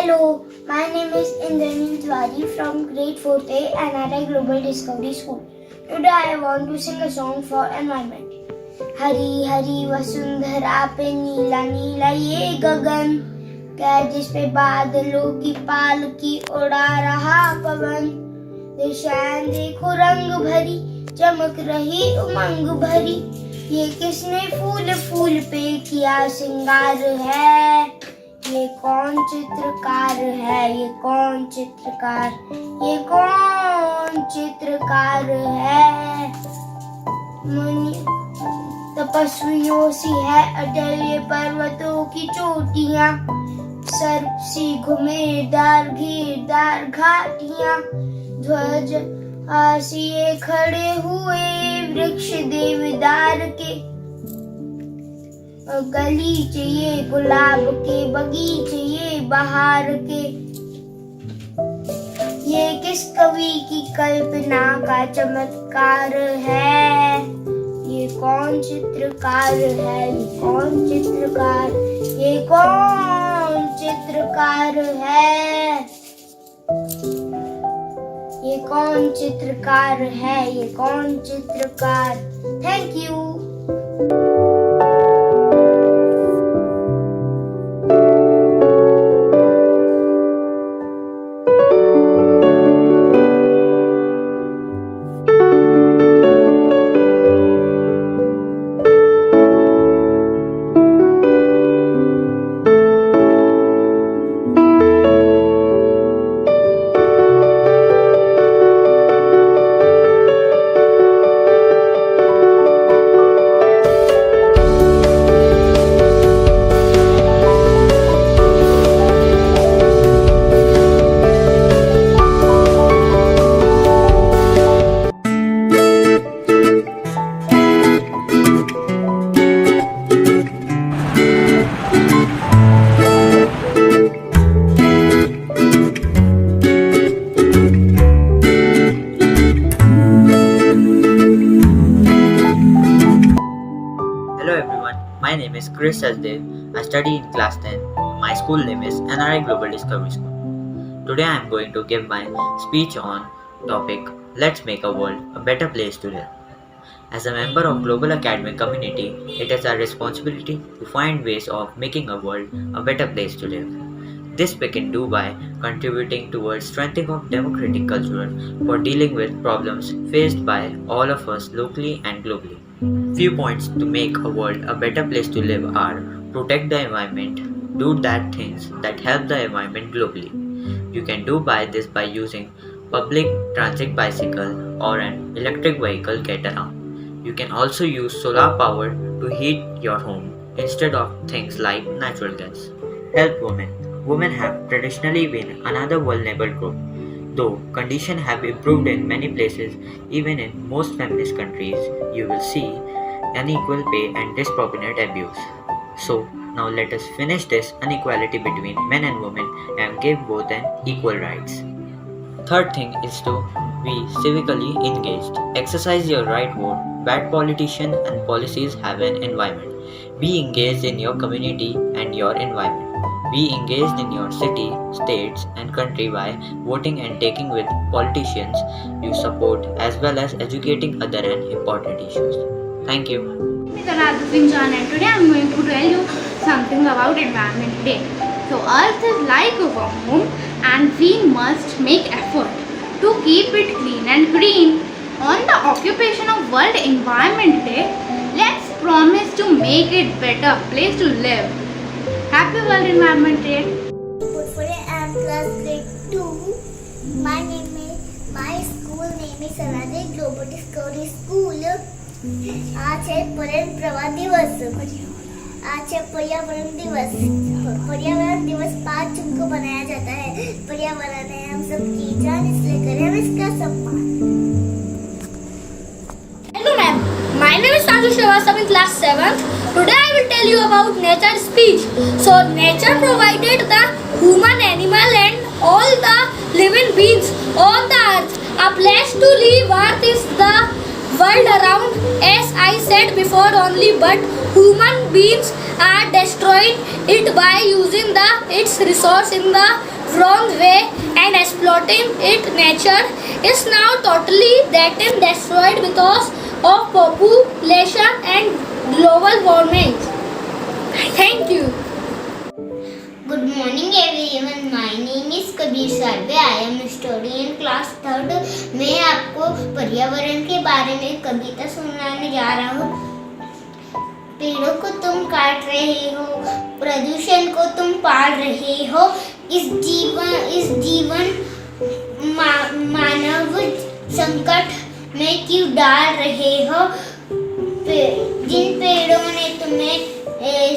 Hello, my name is Indrani Tiwari from grade 4th A and NRI Global Discovery School. Today I want to sing a song for environment. Hari Hari Vasundhara पे नीला नीला ये गगन, क्या जिस पे बादलों की पालकी उड़ा रहा पवन। दिशाएं देखो रंग भरी, चमक रही उमंग भरी, ये किसने फूल फूल पे किया सिंगार है। ये कौन चित्रकार है, ये कौन चित्रकार, ये कौन चित्रकार है। तपस्वियों सी है अटल ये पर्वतों की चोटियां, सर्प सी घुमेदार घेरदार घाटियां, ध्वज आसिए खड़े हुए वृक्ष देवदार के, गलीचे ये गुलाब के बगीचे ये बहार के। ये किस कवि की कल्पना का चमत्कार है। ये कौन चित्रकार है, ये कौन चित्रकार, ये कौन चित्रकार है। ये कौन चित्रकार है, ये कौन चित्रकार। Thank you. Hello everyone, my name is Chris Sachdev. I study in class 10. My school name is NRI Global Discovery School. Today I am going to give my speech on topic Let's Make a World a Better Place to Live. As a member of global academic community, it is our responsibility to find ways of making a world a better place to live. This we can do by contributing towards strengthening of democratic culture for dealing with problems faced by all of us locally and globally. Few points to make a world a better place to live are: protect the environment, do that things that help the environment globally. You can do by this by using public transit bicycle or an electric vehicle get around. You can also use solar power to heat your home instead of things like natural gas. Help women. Women have traditionally been another vulnerable group. Though conditions have improved in many places, even in most feminist countries, you will see unequal pay and disproportionate abuse. So, now let us finish this inequality between men and women and give both an equal rights. Third thing is to be civically engaged. Exercise your right vote. Bad politicians and policies have an environment. Be engaged in your community and your environment. Be engaged in your city, states and country by voting and taking with politicians you support, as well as educating other and important issues. Thank you. My name is Aradhya Singh John and today I am going to tell you something about Environment Day. So Earth is like a home and we must make effort to keep it clean and green. On the occupation of World Environment Day, let's promise to make it better place to live. Happy World Environment Day. I am class grade 2. My school name is NRI Global Discovery School. आज है पर्यावरण दिवस। आज है पर्यावरण दिवस। पर्यावरण दिवस 5 जून को मनाया जाता है। पर्यावरण है हम सबकी जान, इसलिए करें हम इसका सम्मान। Hello ma'am, my name is Sanju Srivastava in class 7th. Today I will tell you about nature speech. So nature provided the human, animal and all the living beings on the earth a place to live. Earth is the world around, as I said before only, but human beings are destroying it by using its resource in the wrong way and exploiting it. Nature is now totally dead and destroyed because of population and global warming. Thank you. Good morning everyone. My name is Kabir Sarve. I am studying in class 3rd. मैं आपको पर्यावरण के बारे में कविता सुनाने जा रहा हूँ. पेड़ों को तुम काट रहे हो, प्रदूषण को तुम पाल रहे हो, इस जीवन मानव संकट में क्यों डाल रहे हो. जिन पेड़ों ने तुम्हें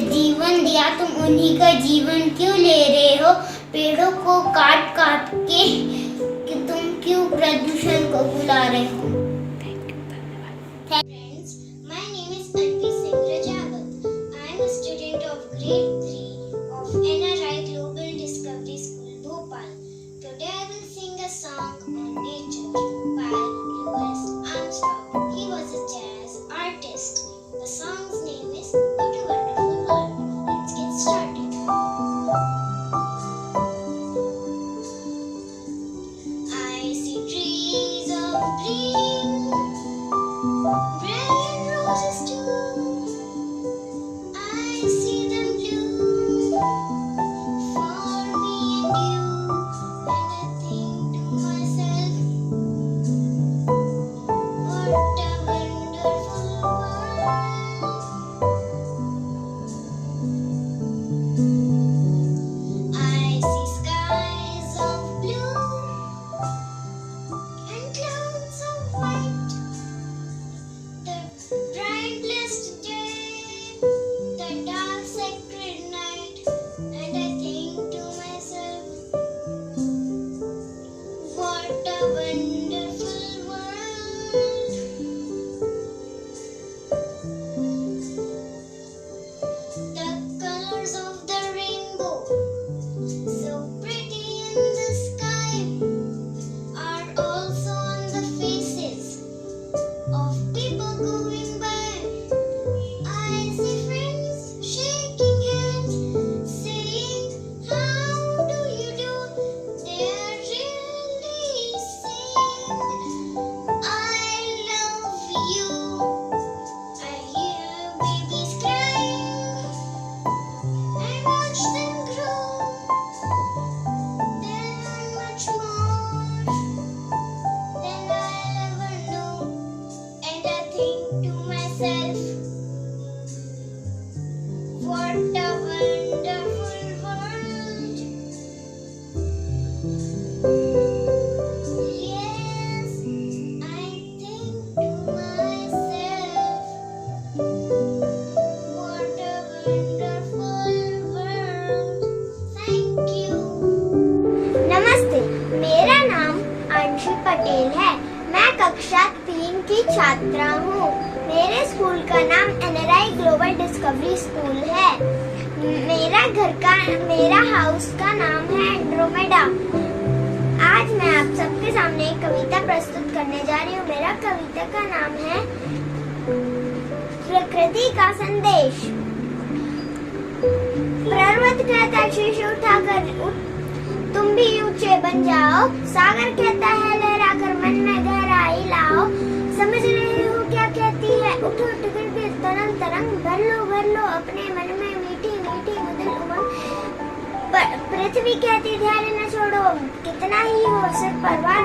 जीवन दिया, तुम उन्हीं का जीवन क्यों ले रहे हो. पेड़ों को काट काट के कि तुम क्यों प्रदूषण को बुला रहे हो. Friends, my name is Anvi Singh Rajawat. I am a student of grade 3 of NRI Global Discovery School, Bhopal. Today I will sing a song on nature by Louis Armstrong. He was a jazz artist. The song's name is What a Wonderful World. Let's get started. I see trees of green, red roses too. I see them bloom for me and you, and I think to myself, what a wonderful world. I see skies of blue and clouds of white. The bright blessed day, the dark sacred night, and I think to myself, what a wonderful world. The colors of the rainbow, so pretty in the sky, are also on the faces of people going by. I see friends shaking hands, saying, how do you do? They are really saying, I love you. I hear babies crying, I watch them grow. They learn much more than I'll ever know. And I think to myself, what a wonderful world. Yes, I think to myself, what a wonderful world. Thank you. नमस्ते, मेरा नाम अंशु पटेल है. मैं कक्षा 3 की छात्रा हूँ. मेरे स्कूल का नाम एनआरआई ग्लोबल डिस्कवरी स्कूल है. मेरा हाउस का नाम है एंड्रोमेडा. आज मैं आप सबके सामने एक कविता प्रस्तुत करने जा रही हूँ. मेरा कविता का नाम है प्रकृति का संदेश. पर्वत कहता शीश उठाकर तुम भी ऊंचे बन जाओ. सागर कहता है लहरा कर मन में गहराई लाओ. समझ रहे हो क्या कहती है, उठ उठ कर के तरंग तरंग भर लो अपने मन में मीठी मीठी मधुर उमंग. पृथ्वी कहती ध्यान न छोड़ो, कितना ही हो सिर पर भार.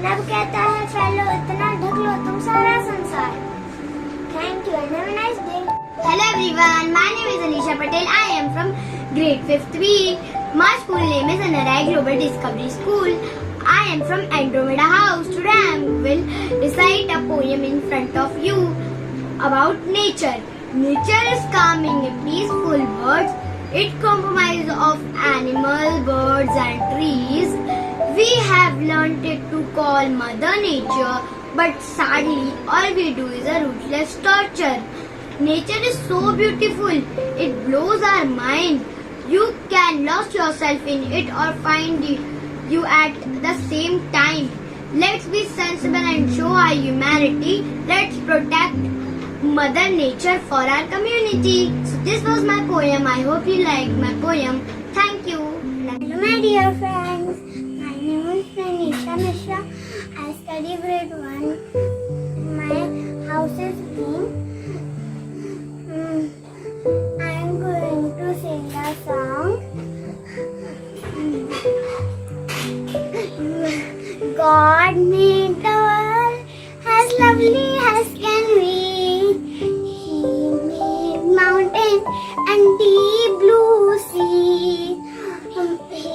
नभ कहता है फैलो, इतना ढक लो तुम सारा संसार. Thank you and have a nice day. Hello everyone, my name is Anisha Patel. I am from grade 5th B. My school name is NRI Global Discovery School. I am from Andromeda House. Today I will recite a poem in front of you about nature. Nature is calming and peaceful words. It comprises of animals, birds and trees. We have learnt it to call Mother Nature, but sadly all we do is a ruthless torture. Nature is so beautiful, it blows our mind. You can lose yourself in it or find you at the same time. Let's be sensible and show our humanity. Let's protect Mother Nature for our community. So this was my poem. I hope you liked my poem. Thank you. Hello my dear friends. My name is Nisha Mishra. I study grade 1. My house is green. I am going to sing a song. God made the world as lovely as can be. He made mountain and deep blue sea. He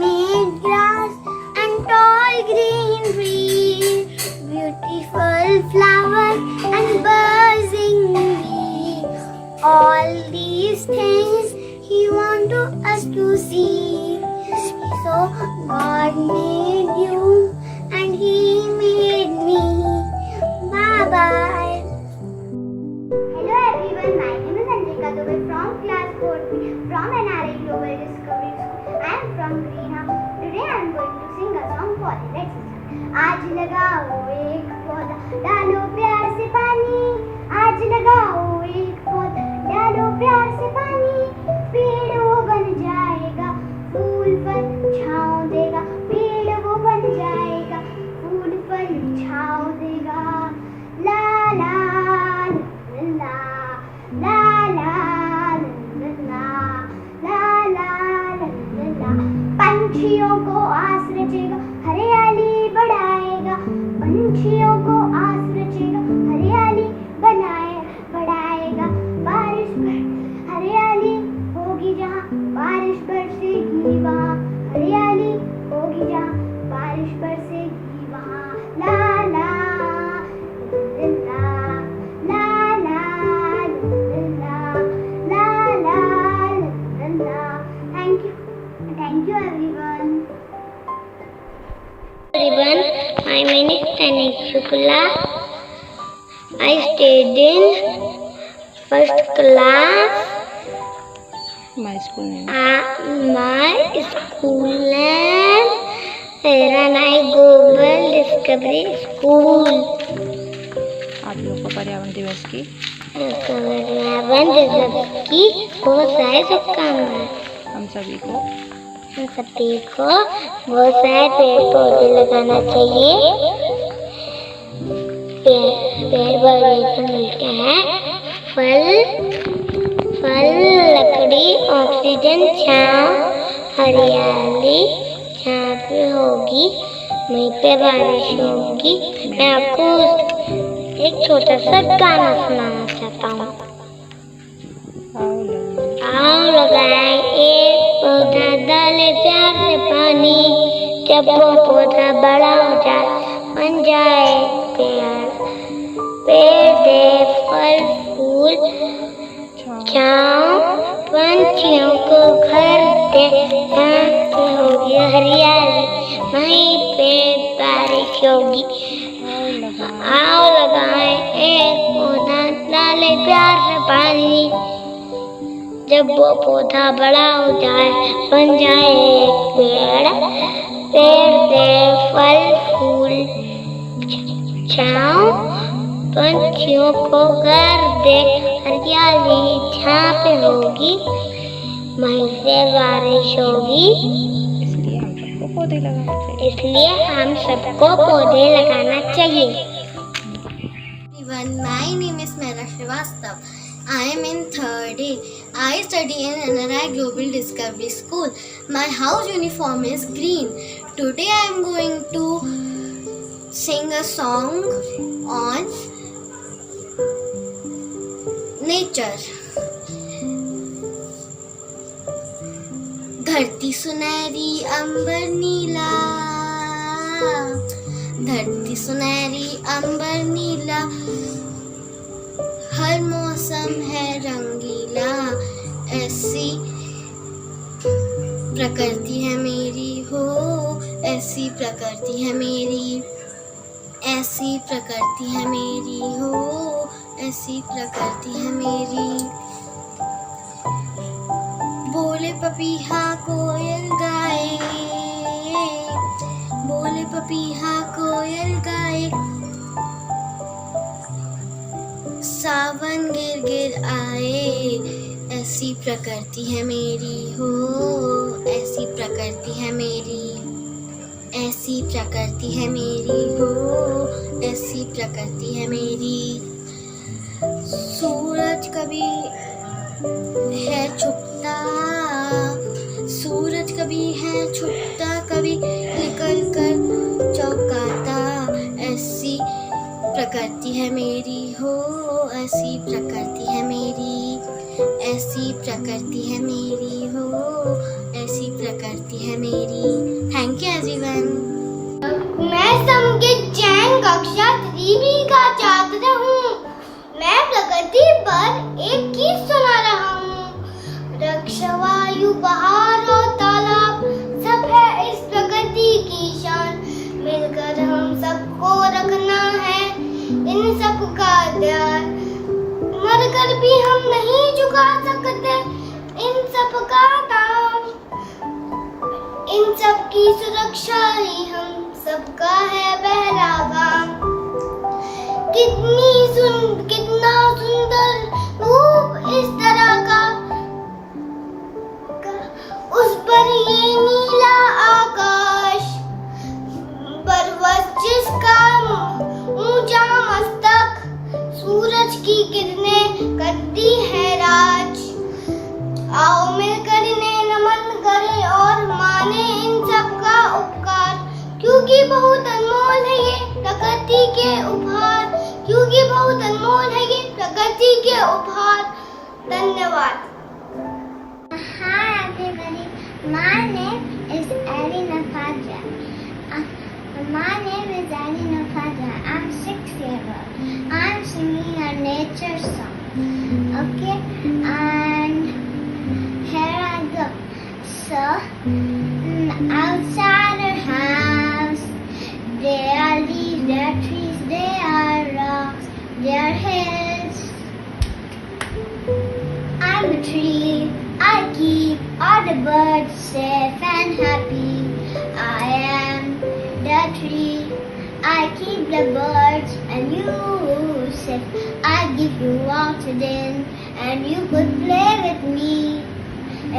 made grass and tall green trees, beautiful flowers and buzzing bee. All these things He wants us to see. So God made you and He made me. Bye bye. Hello everyone, my name is Anjika Dubey from class 4B from NRA Global Discovery School. I am from Greenhouse. Today I am going to sing a song for the next season. आज लगाओ एक पौधा, डालो प्यार से पानी. आज लगाओ एक पौधा, डालो प्यार से पानी. पेड़ वो बन जाएगा, फूल फल छाँव देगा. पेड़ वो बन जाएगा, फूल फल छाँव देगा. ला ला ला ला ला ला ला ला ला. पंछियों को आस रचेगा, हरियाली बढ़ाएगा. पंछियों को आस रचेगा, हरियाली बढ़ाएगा. बारिश हरियाली होगी जहाँ बारिश बरसेगी वहाँ. हरियाली होगी जहाँ बारिश बरसेगी वहाँ. ला ला ला ला ला ला ला ला. Thank you everyone. Everyone, my name is Tanik Shukla. I stayed in first class. My school name. My school name Ranai Global Discovery School. आप लोग को पर्यावरण दिवस की पर्यावरण दिवस की बहुत सारे शुभकामनाएं. हम सभी को बहुत सारे पेड़ पौधे लगाना चाहिए. पेड़ बगीचे मिलते हैं. फल लकड़ी ऑक्सीजन छाँव हरियाली जहाँ पे होगी वहीं पे बारिश होगी. मैं आपको एक छोटा सा गाना सुनाना चाहता हूँ. आओ लगाएं एक पौधा, डाले प्यार से पानी. जब वो पौधा बड़ा हो जाए बन जाए पेड़. पेड़ दे फल फूल छाँव, पंछियों को घर दे जहाँ पे होगी हरियाली वहीं पे बारिश होगी. आओ लगाएं एक पौधा, डाले प्यार से पानी. जब वो पौधा बड़ा हो जाए बन जाए एक पेड़. पेड़ दे फल फूल छाँव, पंछियों को घर दे हरियाली जहाँ पे होगी वहीं से बारिश होगी. इसलिए हम सबको पौधे लगाना चाहिए. इसलिए हम सबको पौधे लगाना चाहिए. My name is Mera Srivastav. I am in 3rd A. I study in NRI Global Discovery School. My house uniform is green. Today I am going to sing a song on nature. धरती सुनहरी अंबर नीला, धरती सुनहरी अंबर नीला. हर मौसम है रंगीला. ऐसी प्रकृति है मेरी हो, ऐसी प्रकृति है मेरी. ऐसी प्रकृति है मेरी हो, ऐसी प्रकृति है मेरी. बोले पपीहा कोयल गाए, बोले पपीहा कोयल गाए, सावन गिर गिर आए। ऐसी प्रकृति है मेरी हो, ऐसी प्रकृति है मेरी, ऐसी प्रकृति है मेरी हो, ऐसी प्रकृति है मेरी। सूरज कभी है छुपता, सूरज कभी है छुपता, कभी निकल कर चौंकाता। ऐसी प्रकृति है मेरी हो, ऐसी प्रकृति है मेरी, ऐसी प्रकृति है मेरी हो, ऐसी प्रकृति है मेरी। Thank you everyone. मैं संगीत जैन कक्षा 3B का छात्र हूँ। मैं प्रकृति पर एक गीत सुना रहा हूँ। वृक्ष, वायु, पहाड़ और तालाब सब है इस प्रकृति की शान। मिलकर हम सबको रखना है इन सब का ध्यान। मरकर भी हम नहीं झुका सकते इन सब का दाम। इन सब की सुरक्षा ही हम सबका है पहला काम। कितना सुंदर रूप इस तरह का, उस पर ये नीला आकाश, पर्वत जिसका ऊंचा मस्तक, सूरज की किरणें करती है राज। आओ मिलकर इन्हें नमन करें और माने इन सब का उपकार, क्योंकि बहुत अनमोल है ये प्रकृति के उपहार, क्योंकि बहुत अनमोल है ये प्रकृति के उपहार। धन्यवाद। Hi everybody, my name is Alina Fadra. My name is Alina Fadra. I'm 6 years old. I'm singing a nature song. Okay, and here I go. So, outside our house, there are leaves, there are trees, there are rocks, there are hills. I'm a tree. I keep all the birds safe and happy. I am the tree. I keep the birds and you safe. I give you oxygen and you could play with me.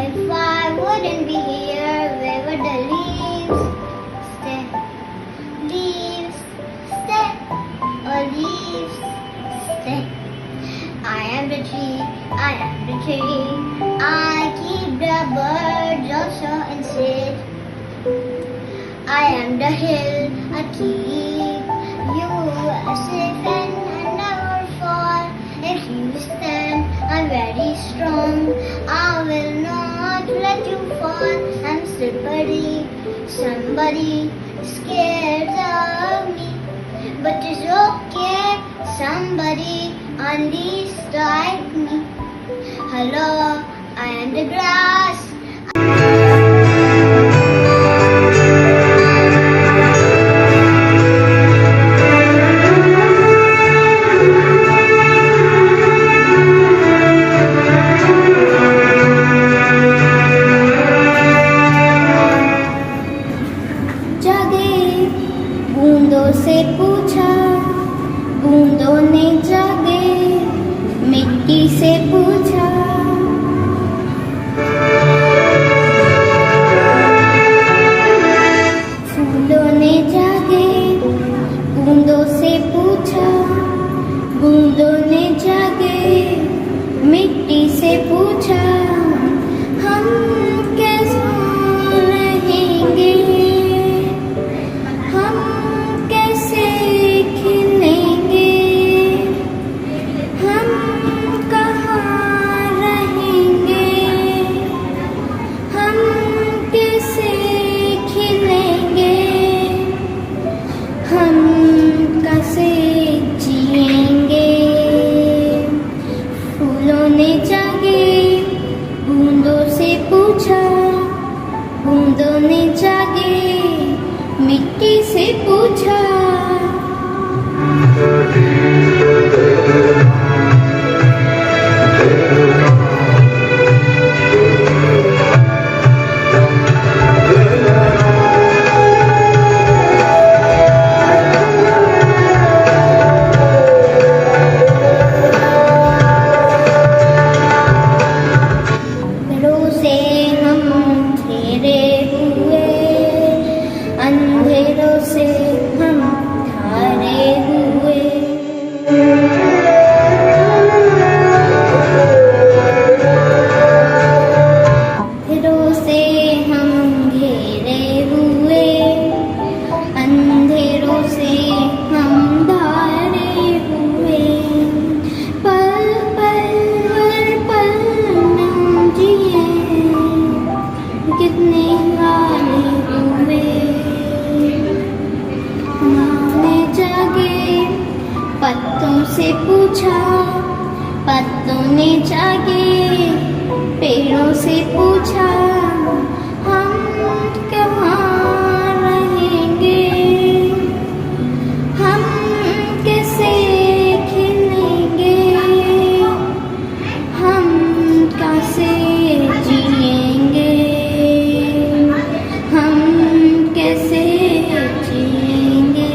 If I wouldn't be here, where would the leaves stay? Leaves stay, or leaves stay. I am the tree, I am the tree. I keep the birds also in shade. I am the hill, I keep you safe and never fall. If you stand, I'm very strong. I will not let you fall. I'm slippery, somebody scared of me. But it's okay, somebody on these like me. Hello, I am the grass. जागे बूंदों से पूछा, बूंदों ने जागे मिट्टी से पूछा। फूलों ने जागे बूंदों से पूछा, बूंदों ने जागे मिट्टी से पूछा। हम कैसे रहेंगे, हम कैसे खिलेंगे, हम कहाँ पूछा, पत्तों ने जाके पेड़ों से पूछा, हम कहाँ रहेंगे, हम कैसे खिलेंगे, हम कैसे जिएंगे, हम कैसे जिएंगे।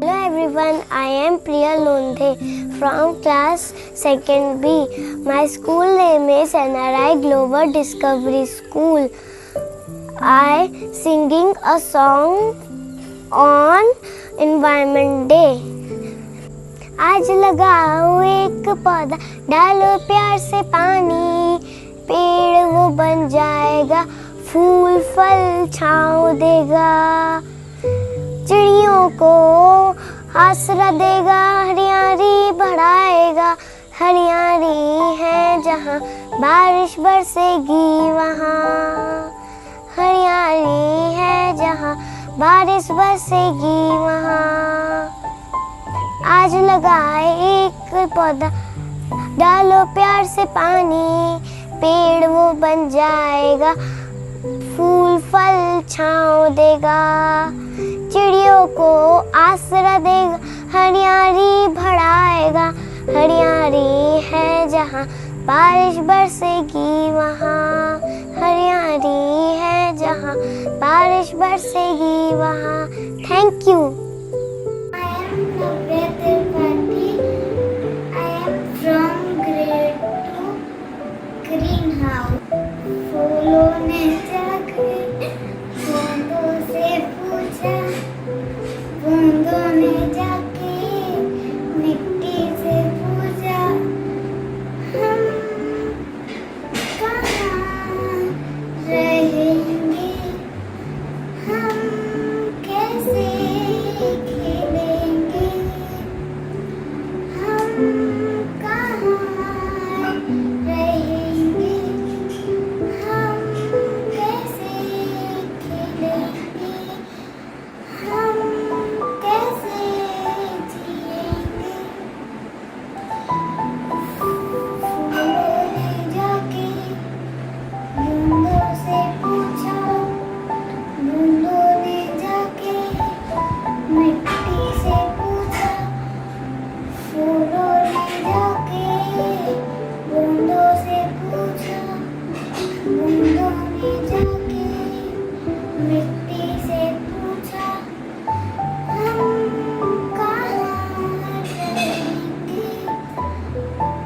Hello everyone, I am Priya Londhe from class 2nd B. My school name is NRI Global Discovery School. I singing a song on Environment Day. आज लगाओ एक पौधा, डालो प्यार से पानी, पेड़ वो बन जाएगा, फूल फल छाँव देगा, चिड़ियों को आसरा देगा, हरियाली बढ़ाएगा, हरियाली है जहाँ बारिश बरसेगी वहाँ, हरियाली है जहाँ बारिश बरसेगी वहाँ। आज लगाए एक पौधा, डालो प्यार से पानी, पेड़ वो बन जाएगा, फूल फल छाँव देगा, चिड़ियों को आसरा देगा, हरियाली बढ़ाएगा, हरियाली है जहाँ बारिश बरसेगी वहाँ, हरियाली है जहाँ बारिश बरसेगी वहाँ। Thank you. I am Navya Tripathi. I am from grade 2 greenhouse. फूलों ने जाके बूंदों से पूछा, बूंदों ने जाके मिट्टी से पूछा, हम कहाँ रहेंगे, हम कैसे खेलेंगे, हम कहाँ रहेंगे, हम कैसे खेलेंगे, हम कैसे जिएंगे। फूलों ने जाके बूंदों से पूछा, बूंदों ने जाके मिट्टी से पूछा, फूलों ने जाके बूंदों से पूछा, बूंदों ने जाके मिट्टी से पूछा, हम कहाँ रहेंगे,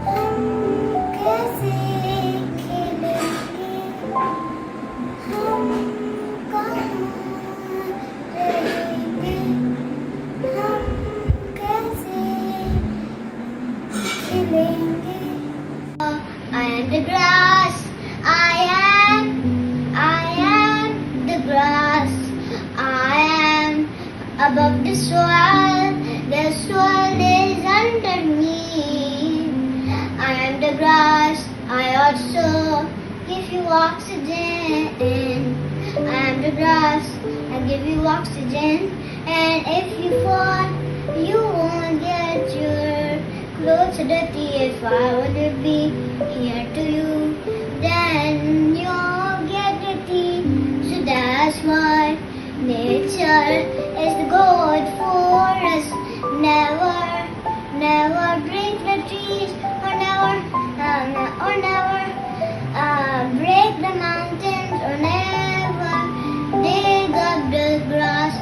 हम कैसे खेलेंगे, हम कहाँ रहेंगे, हम कैसे खेलेंगे। I am the grass, I am the grass, I am above the soil is under me. I am the grass, I also give you oxygen. I am the grass, I give you oxygen. And if you fall, you won't get your clothes dirty. If I would be here to you, then you'll get dirty. So that's why nature is the good for us. Never break the trees, or never break the mountains, or never dig up the grass.